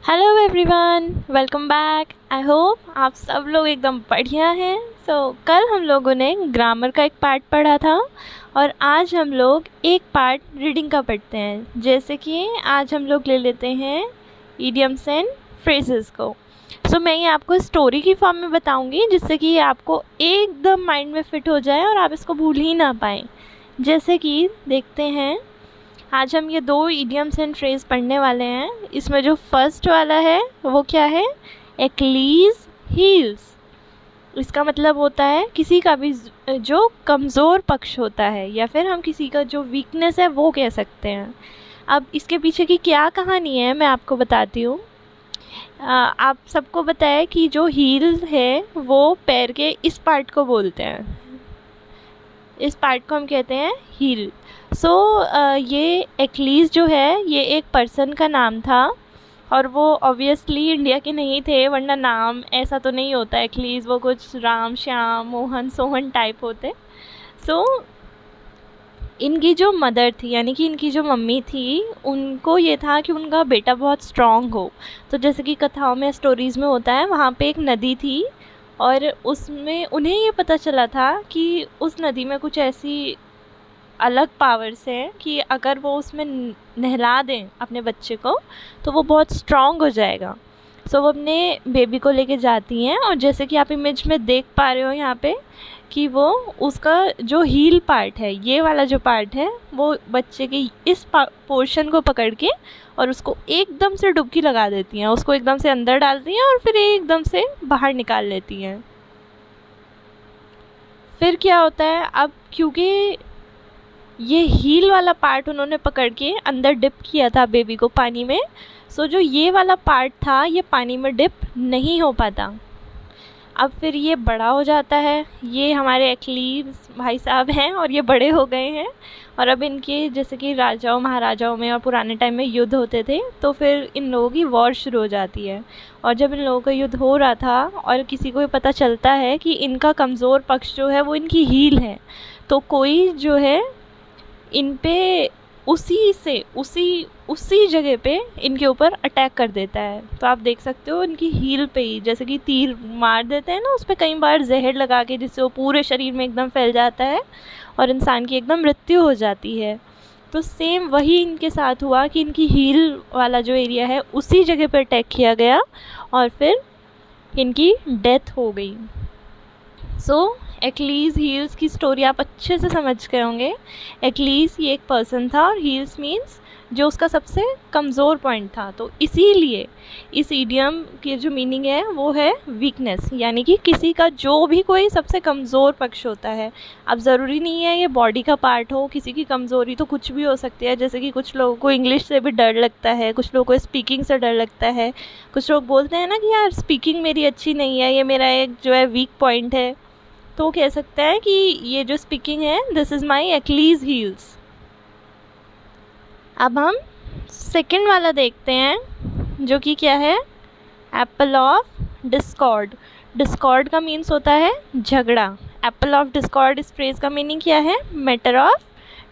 Hello everyone, welcome back. I hope आप सब लोग एकदम बढ़िया हैं। कल हम लोगों ने ग्रामर का एक पार्ट पढ़ा था और आज हम लोग एक पार्ट रीडिंग का पढ़ते हैं। जैसे कि आज हम लोग ले लेते हैं इडियम्स एंड फ्रेजेस को। मैं ये आपको स्टोरी की फॉर्म में बताऊंगी जिससे कि ये आपको एकदम माइंड में फिट हो जाए और आप इसको भूल ही ना पाएँ। जैसे कि देखते हैं, आज हम ये दो इडियम्स एंड फ्रेज पढ़ने वाले हैं। इसमें जो फर्स्ट वाला है वो क्या है? Achilles heels. इसका मतलब होता है किसी का भी जो कमज़ोर पक्ष होता है, या फिर हम किसी का जो वीकनेस है वो कह सकते हैं। अब इसके पीछे की क्या कहानी है मैं आपको बताती हूँ। आप सबको बताया कि जो हील है वो पैर के इस पार्ट को बोलते हैं। इस पार्ट को हम कहते हैं हील। ये एक्लीज़ जो है ये एक पर्सन का नाम था और वो ऑब्वियसली इंडिया के नहीं थे, वरना नाम ऐसा तो नहीं होता एक्लीज़। वो कुछ राम श्याम मोहन सोहन टाइप होते। इनकी जो मदर थी, यानी कि इनकी जो मम्मी थी, उनको ये था कि उनका बेटा बहुत स्ट्रॉन्ग हो। तो जैसे कि कथाओं में स्टोरीज़ में होता है, वहाँ पे एक नदी थी और उसमें उन्हें ये पता चला था कि उस नदी में कुछ ऐसी अलग पावर्स हैं कि अगर वो उसमें नहला दें अपने बच्चे को तो वो बहुत स्ट्रॉन्ग हो जाएगा। वो अपने बेबी को लेके जाती हैं और जैसे कि आप इमेज में देख पा रहे हो यहाँ पे कि वो उसका जो हील पार्ट है, ये वाला जो पार्ट है, वो बच्चे के इस पोर्शन को पकड़ के और उसको एकदम से डुबकी लगा देती हैं। उसको एकदम से अंदर डालती हैं और फिर एकदम से बाहर निकाल लेती हैं। फिर क्या होता है, अब क्योंकि ये हील वाला पार्ट उन्होंने पकड़ के अंदर डिप किया था बेबी को पानी में, जो ये वाला पार्ट था ये पानी में डिप नहीं हो पाता। अब फिर ये बड़ा हो जाता है। ये हमारे एक्लीव भाई साहब हैं और ये बड़े हो गए हैं और अब इनके जैसे कि राजाओं महाराजाओं में और पुराने टाइम में युद्ध होते थे, तो फिर इन लोगों की वॉर शुरू हो जाती है। और जब इन लोगों का युद्ध हो रहा था और किसी को पता चलता है कि इनका कमज़ोर पक्ष जो है वो इनकी हील है, तो कोई जो है इन पे उसी जगह पे इनके ऊपर अटैक कर देता है। तो आप देख सकते हो इनकी हील पे ही जैसे कि तीर मार देते हैं ना, उस पर कई बार जहर लगा के, जिससे वो पूरे शरीर में एकदम फैल जाता है और इंसान की एकदम मृत्यु हो जाती है। तो सेम वही इनके साथ हुआ कि इनकी हील वाला जो एरिया है उसी जगह पर अटैक किया गया और फिर इनकी डेथ हो गई। एक्लीज़ हील्स की स्टोरी आप अच्छे से समझ गए होंगे। एक्लीज़ ये एक पर्सन था और हील्स मीन्स जो उसका सबसे कमज़ोर पॉइंट था। तो इसीलिए इस इडियम की जो मीनिंग है वो है वीकनेस, यानी कि किसी का जो भी कोई सबसे कमज़ोर पक्ष होता है। अब ज़रूरी नहीं है ये बॉडी का पार्ट हो, किसी की कमज़ोरी तो कुछ भी हो सकती है। जैसे कि कुछ लोगों को इंग्लिश से भी डर लगता है, कुछ लोगों को स्पीकिंग से डर लगता है। कुछ लोग बोलते हैं ना कि यार स्पीकिंग मेरी अच्छी नहीं है, ये मेरा एक जो है वीक पॉइंट है। तो वो कह सकते हैं कि ये जो स्पीकिंग है, दिस इज़ माई एक्लीज़ हील्स। अब हम सेकंड वाला देखते हैं जो कि क्या है? Apple of Discord. डिस्कॉर्ड का मीन्स होता है झगड़ा। एप्पल ऑफ डिस्कॉर्ड इस फ्रेज़ का मीनिंग क्या है? Matter of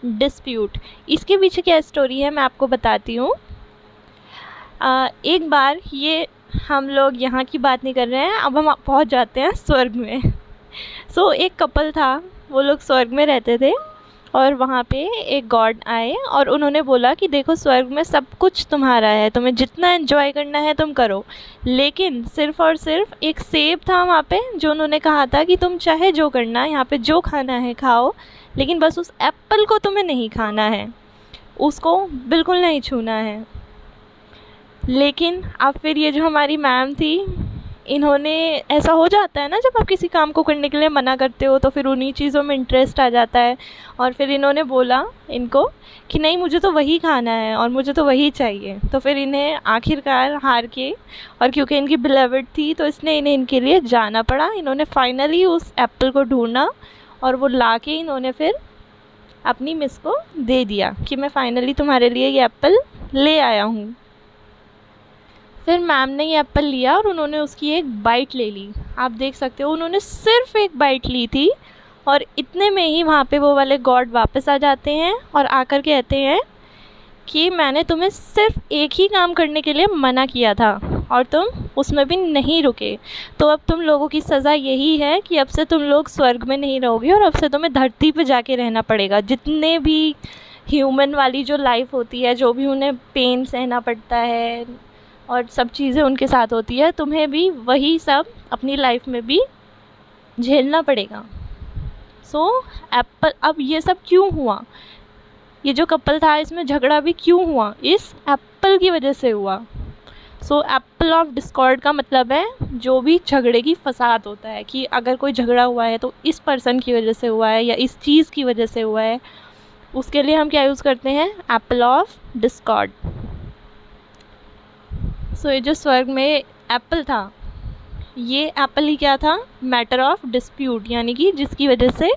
dispute. इसके पीछे क्या स्टोरी है मैं आपको बताती हूँ। एक बार, ये हम लोग यहाँ की बात नहीं कर रहे हैं, अब हम पहुँच जाते हैं स्वर्ग में। एक कपल था, वो लोग स्वर्ग में रहते थे और वहाँ पे एक गॉड आए और उन्होंने बोला कि देखो स्वर्ग में सब कुछ तुम्हारा है, तुम्हें जितना एंजॉय करना है तुम करो, लेकिन सिर्फ़ और सिर्फ एक सेब था वहाँ पे जो उन्होंने कहा था कि तुम चाहे जो करना है, यहाँ पे जो खाना है खाओ, लेकिन बस उस एप्पल को तुम्हें नहीं खाना है, उसको बिल्कुल नहीं छूना है। लेकिन अब फिर ये जो हमारी मैम थी, इन्होंने, ऐसा हो जाता है ना जब आप किसी काम को करने के लिए मना करते हो तो फिर उन्हीं चीज़ों में इंटरेस्ट आ जाता है। और फिर इन्होंने बोला इनको कि नहीं, मुझे तो वही खाना है और मुझे तो वही चाहिए। तो फिर इन्हें आखिरकार हार के, और क्योंकि इनकी बिलेवड थी तो इसने इन्हें इनके लिए जाना पड़ा। इन्होंने फाइनली उस एप्पल को ढूंढा और वो ला के इन्होंने फिर अपनी मिस को दे दिया कि मैं फ़ाइनली तुम्हारे लिए ये एप्पल ले आया हूँ। फिर मैम ने ये एप्पल लिया और उन्होंने उसकी एक बाइट ले ली। आप देख सकते हो उन्होंने सिर्फ एक बाइट ली थी और इतने में ही वहाँ पे वो वाले गॉड वापस आ जाते हैं और आकर कहते हैं कि मैंने तुम्हें सिर्फ एक ही काम करने के लिए मना किया था और तुम उसमें भी नहीं रुके, तो अब तुम लोगों की सज़ा यही है कि अब से तुम लोग स्वर्ग में नहीं रहोगे और अब से तुम्हें धरती पे जाके रहना पड़ेगा। जितने भी ह्यूमन वाली जो लाइफ होती है, जो भी उन्हें पेन सहना पड़ता है और सब चीज़ें उनके साथ होती है, तुम्हें भी वही सब अपनी लाइफ में भी झेलना पड़ेगा। सो एप्पल, अब ये सब क्यों हुआ, ये जो कपल था इसमें झगड़ा भी क्यों हुआ, इस एप्पल की वजह से हुआ। सो एप्पल ऑफ डिस्कॉर्ड का मतलब है जो भी झगड़े की फसाद होता है, कि अगर कोई झगड़ा हुआ है तो इस पर्सन की वजह से हुआ है या इस चीज़ की वजह से हुआ है, उसके लिए हम क्या यूज़ करते हैं, एप्पल ऑफ डिस्कॉर्ड। सो ये जो स्वर्ग में एप्पल था, ये एप्पल ही क्या था, मैटर ऑफ डिस्प्यूट, यानी कि जिसकी वजह से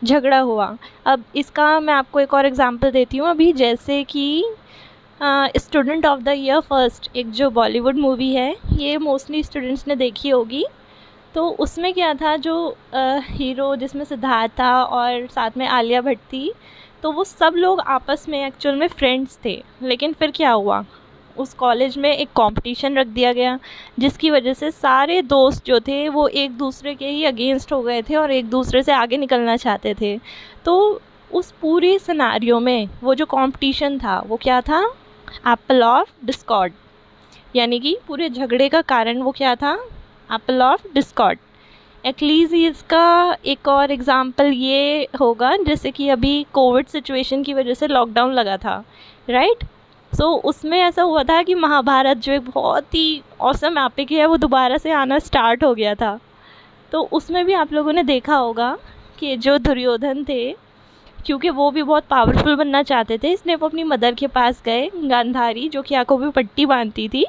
झगड़ा हुआ। अब इसका मैं आपको एक और एग्जांपल देती हूँ अभी, जैसे कि student of the year first, एक जो बॉलीवुड मूवी है, ये मोस्टली स्टूडेंट्स ने देखी होगी। तो उसमें क्या था, जो हीरो जिसमें सिद्धार्थ था और साथ में आलिया भट्ट थी, तो वो सब लोग आपस में एक्चुअल में फ्रेंड्स थे। लेकिन फिर क्या हुआ, उस कॉलेज में एक कंपटीशन रख दिया गया, जिसकी वजह से सारे दोस्त जो थे वो एक दूसरे के ही अगेंस्ट हो गए थे और एक दूसरे से आगे निकलना चाहते थे। तो उस पूरे सिनेरियो में वो जो कंपटीशन था वो क्या था, एप्पल ऑफ डिस्कॉर्ड, यानी कि पूरे झगड़े का कारण वो क्या था, एप्पल ऑफ डिस्कॉर्ड। एक्लीज़ियस का एक और एग्ज़ाम्पल ये होगा, जैसे कि अभी कोविड सिचुएशन की वजह से लॉकडाउन लगा था, राइट। सो उसमें ऐसा हुआ था कि महाभारत जो एक बहुत ही ऑसम एपिक है वो दोबारा से आना स्टार्ट हो गया था। तो उसमें भी आप लोगों ने देखा होगा कि जो दुर्योधन थे, क्योंकि वो भी बहुत पावरफुल बनना चाहते थे, इसलिए वो अपनी मदर के पास गए, गांधारी, जो कि आंखों पे पट्टी बांधती थी,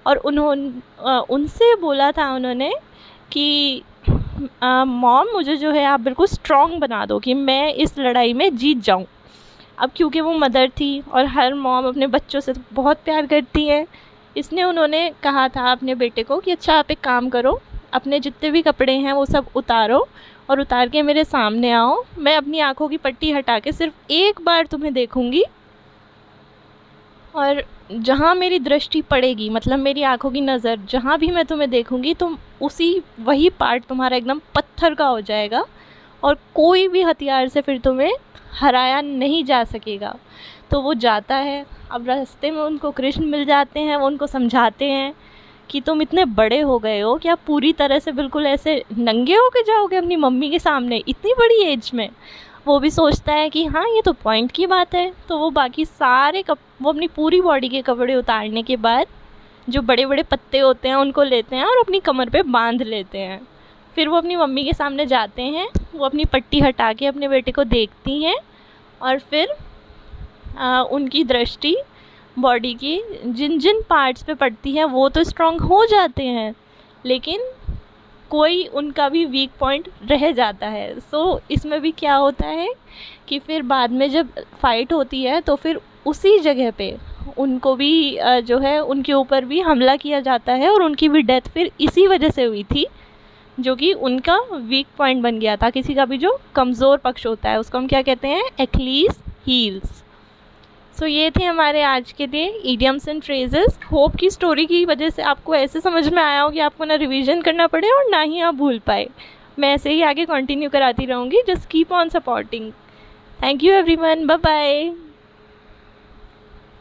और उनसे बोला था उन्होंने कि मॉम मुझे जो है आप बिल्कुल स्ट्रॉन्ग बना दो कि मैं इस लड़ाई में जीत जाऊं। अब क्योंकि वो मदर थी और हर मॉम अपने बच्चों से बहुत प्यार करती है, इसने उन्होंने कहा था अपने बेटे को कि अच्छा आप एक काम करो, अपने जितने भी कपड़े हैं वो सब उतारो और उतार के मेरे सामने आओ, मैं अपनी आँखों की पट्टी हटा के सिर्फ एक बार तुम्हें देखूँगी, और जहाँ मेरी दृष्टि पड़ेगी, मतलब मेरी आँखों की नज़र जहाँ भी मैं तुम्हें देखूँगी, तुम वही पार्ट तुम्हारा एकदम पत्थर का हो जाएगा और कोई भी हथियार से फिर तुम्हें हराया नहीं जा सकेगा। तो वो जाता है, अब रास्ते में उनको कृष्ण मिल जाते हैं, वो उनको समझाते हैं कि तुम इतने बड़े हो गए हो कि आप पूरी तरह से बिल्कुल ऐसे नंगे होके जाओगे अपनी मम्मी के सामने इतनी बड़ी एज में। वो भी सोचता है कि हाँ ये तो पॉइंट की बात है, तो वो बाकी सारे वो अपनी पूरी बॉडी के कपड़े उतारने के बाद जो बड़े बड़े पत्ते होते हैं उनको लेते हैं और अपनी कमर पे बांध लेते हैं। फिर वो अपनी मम्मी के सामने जाते हैं, वो अपनी पट्टी हटा के अपने बेटे को देखती हैं और फिर उनकी दृष्टि बॉडी की जिन जिन पार्ट्स पे पड़ती है वो तो स्ट्रॉन्ग हो जाते हैं, लेकिन कोई उनका भी वीक पॉइंट रह जाता है। सो इसमें भी क्या होता है कि फिर बाद में जब फाइट होती है तो फिर उसी जगह पे उनको भी जो है उनके ऊपर भी हमला किया जाता है और उनकी भी डेथ फिर इसी वजह से हुई थी, जो कि उनका वीक पॉइंट बन गया था। किसी का भी जो कमज़ोर पक्ष होता है उसको हम क्या कहते हैं, एक्लीज़ हील्स। सो ये थे हमारे आज के लिए इडियम्स एंड फ्रेजेस। होप की स्टोरी की वजह से आपको ऐसे समझ में आया हो कि आपको ना रिवीजन करना पड़े और ना ही आप भूल पाए। मैं ऐसे ही आगे कंटिन्यू कराती रहूँगी। Just keep on supporting. Thank you everyone, bye bye.